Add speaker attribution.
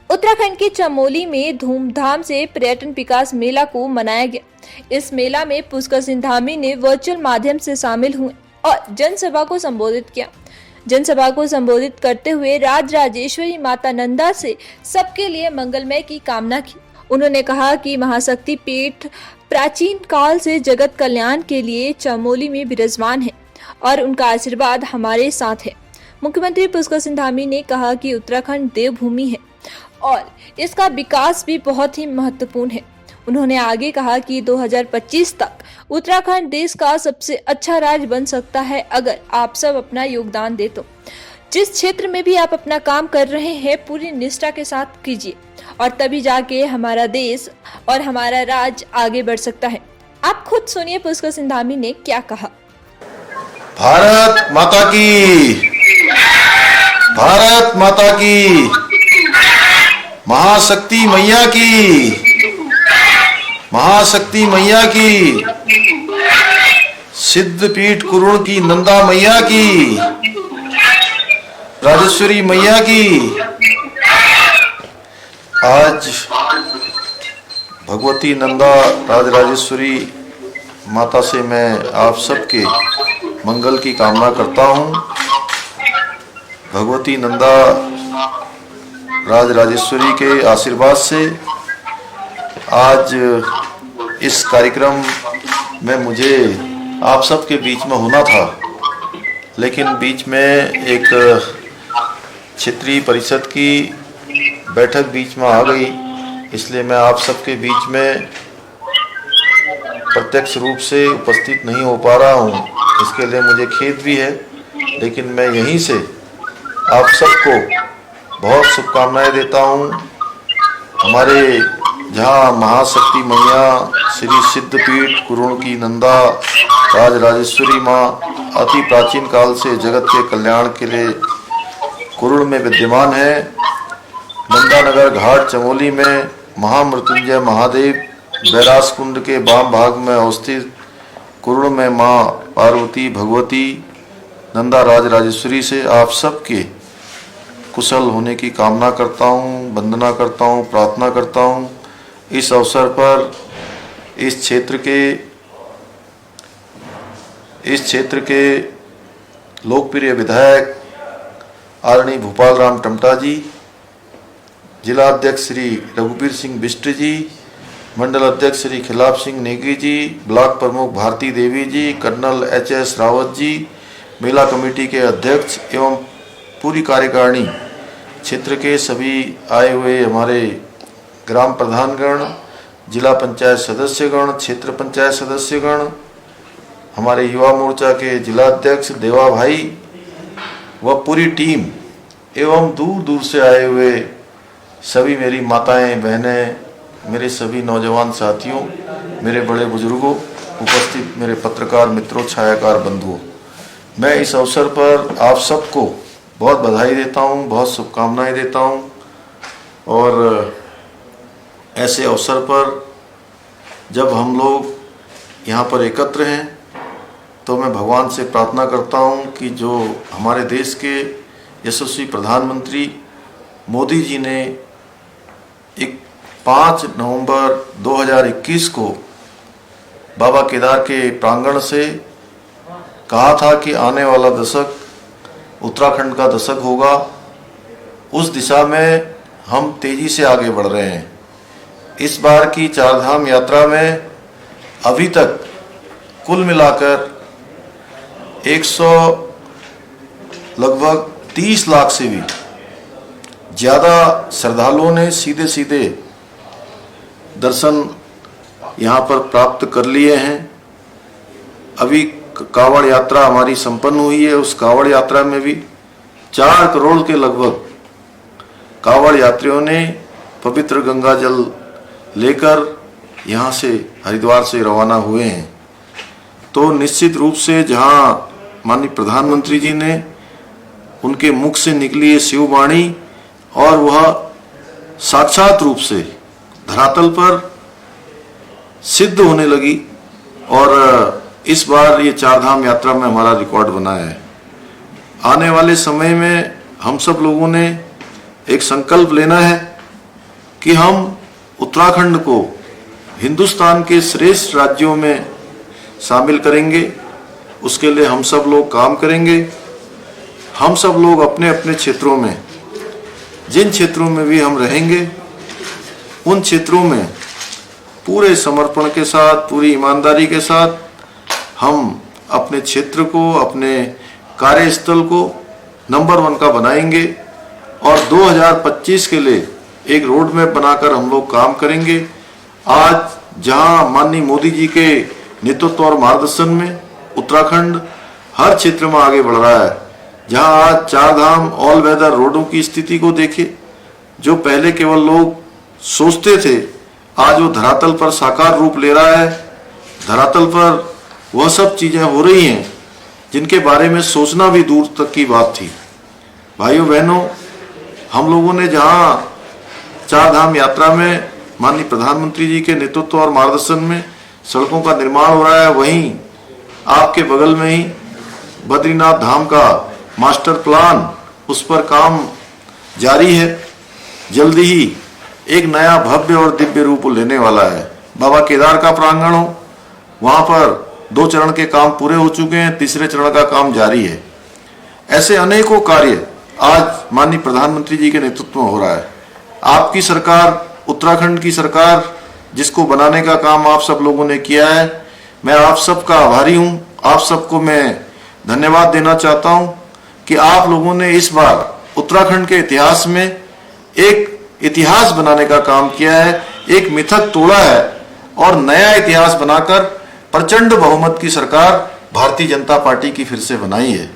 Speaker 1: उत्तराखंड के चमोली में धूमधाम से पर्यटन विकास मेला को मनाया गया। इस मेला में पुष्कर सिंह धामी ने वर्चुअल माध्यम से शामिल हुए और जनसभा को संबोधित किया। जनसभा को संबोधित करते हुए राजराजेश्वरी माता नंदा से सबके लिए मंगलमय की कामना की। उन्होंने कहा कि महाशक्ति पीठ प्राचीन काल से जगत कल्याण के लिए चमोली में विराजमान है और उनका आशीर्वाद हमारे साथ है। मुख्यमंत्री पुष्कर सिंह धामी ने कहा कि उत्तराखंड देवभूमि है और इसका विकास भी बहुत ही महत्वपूर्ण है। उन्होंने आगे कहा कि 2025 तक उत्तराखंड देश का सबसे अच्छा राज्य बन सकता है अगर आप सब अपना योगदान दे तो। जिस क्षेत्र में भी आप अपना काम कर रहे हैं पूरी निष्ठा के साथ कीजिए और तभी जाके हमारा देश और हमारा राज्य आगे बढ़ सकता है। आप खुद सुनिए पुष्कर सिंह धामी ने क्या कहा।
Speaker 2: भारत माता की, भारत माता की, महाशक्ति मैया की, महाशक्ति मैया की, सिद्धपीठ कुरुण की नंदा मैया की, राजेश्वरी मैया की। आज भगवती नंदा राजराजेश्वरी माता से मैं आप सबके मंगल की कामना करता हूँ। भगवती नंदा राजराजेश्वरी के आशीर्वाद से आज इस कार्यक्रम में मुझे आप सबके बीच में होना था, लेकिन बीच में एक क्षेत्रीय परिषद की बैठक बीच में आ गई, इसलिए मैं आप सबके बीच में प्रत्यक्ष रूप से उपस्थित नहीं हो पा रहा हूँ। इसके लिए मुझे खेद भी है, लेकिन मैं यहीं से आप सबको बहुत शुभकामनाएं देता हूँ। हमारे जहाँ महाशक्ति मैया श्री सिद्धपीठ कुरुण की नंदा राजराजेश्वरी माँ अति प्राचीन काल से जगत के कल्याण के लिए कुरुण में विद्यमान है। नंदानगर घाट चमोली में महामृत्युंजय महादेव बैरास कुंड के वाम भाग में अवस्थित कुरुण में माँ पार्वती भगवती नंदा राजराजेश्वरी से आप सबके कुशल होने की कामना करता हूँ, वंदना करता हूँ, प्रार्थना करता हूँ। इस अवसर पर इस क्षेत्र के लोकप्रिय विधायक आदरणीय भूपाल राम टमटा जी, जिला अध्यक्ष श्री रघुवीर सिंह बिष्ट जी, मंडल अध्यक्ष श्री खिलाफ सिंह नेगी जी, ब्लॉक प्रमुख भारती देवी जी, कर्नल HS रावत जी, मेला कमेटी के अध्यक्ष एवं पूरी कार्यकारिणी, क्षेत्र के सभी आए हुए हमारे ग्राम प्रधानगण, जिला पंचायत सदस्यगण, क्षेत्र पंचायत सदस्यगण, हमारे युवा मोर्चा के जिला अध्यक्ष देवा भाई व पूरी टीम एवं दूर दूर से आए हुए सभी मेरी माताएं बहनें, मेरे सभी नौजवान साथियों, मेरे बड़े बुजुर्गों, उपस्थित मेरे पत्रकार मित्रों, छायाकार बंधुओं, मैं इस अवसर पर आप सबको बहुत बधाई देता हूं, बहुत शुभकामनाएं देता हूं। और ऐसे अवसर पर जब हम लोग यहाँ पर एकत्र हैं तो मैं भगवान से प्रार्थना करता हूं कि जो हमारे देश के यशस्वी प्रधानमंत्री मोदी जी ने 5 नवंबर 2021 को बाबा केदार के प्रांगण से कहा था कि आने वाला दशक उत्तराखंड का दशक होगा, उस दिशा में हम तेजी से आगे बढ़ रहे हैं। इस बार की चारधाम यात्रा में अभी तक कुल मिलाकर 100 लगभग 30 लाख से भी ज़्यादा श्रद्धालुओं ने सीधे सीधे दर्शन यहाँ पर प्राप्त कर लिए हैं। अभी कावड़ यात्रा हमारी संपन्न हुई है, उस कावड़ यात्रा में भी 4 करोड़ के लगभग कावड़ यात्रियों ने पवित्र गंगा जल लेकर यहाँ से हरिद्वार से रवाना हुए हैं। तो निश्चित रूप से जहाँ माननीय प्रधानमंत्री जी ने उनके मुख से निकली ये शिववाणी और वह साक्षात रूप से धरातल पर सिद्ध होने लगी और इस बार ये चारधाम यात्रा में हमारा रिकॉर्ड बना है। आने वाले समय में हम सब लोगों ने एक संकल्प लेना है कि हम उत्तराखंड को हिंदुस्तान के श्रेष्ठ राज्यों में शामिल करेंगे। उसके लिए हम सब लोग काम करेंगे। हम सब लोग अपने अपने क्षेत्रों में, जिन क्षेत्रों में भी हम रहेंगे, उन क्षेत्रों में पूरे समर्पण के साथ, पूरी ईमानदारी के साथ हम अपने क्षेत्र को, अपने कार्यस्थल को नंबर 1 का बनाएंगे और 2025 के लिए एक रोड मैप बनाकर हम लोग काम करेंगे। आज जहां माननीय मोदी जी के नेतृत्व और मार्गदर्शन में उत्तराखंड हर क्षेत्र में आगे बढ़ रहा है, जहां आज 4 धाम ऑल वेदर रोडों की स्थिति को देखे, जो पहले केवल लोग सोचते थे, आज वो धरातल पर साकार रूप ले रहा है। धरातल पर वह सब चीजें हो रही हैं जिनके बारे में सोचना भी दूर तक की बात थी। भाइयों बहनों, हम लोगों ने जहां 4 धाम यात्रा में माननीय प्रधानमंत्री जी के नेतृत्व और मार्गदर्शन में सड़कों का निर्माण हो रहा है, वहीं आपके बगल में ही बद्रीनाथ धाम का मास्टर प्लान, उस पर काम जारी है। जल्दी ही एक नया भव्य और दिव्य रूप लेने वाला है। बाबा केदार का प्रांगण हो, वहां पर 2 चरण के काम पूरे हो चुके हैं, तीसरे चरण का काम जारी है। ऐसे अनेकों कार्य आज माननीय प्रधानमंत्री जी के नेतृत्व में हो रहा है। आपकी सरकार, उत्तराखंड की सरकार, जिसको बनाने का काम आप सब लोगों ने किया है, मैं आप सबका आभारी हूं। आप सबको मैं धन्यवाद देना चाहता हूं कि आप लोगों ने इस बार उत्तराखंड के इतिहास में एक इतिहास बनाने का काम किया है, एक मिथक तोड़ा है और नया इतिहास बनाकर प्रचंड बहुमत की सरकार भारतीय जनता पार्टी की फिर से बनाई है।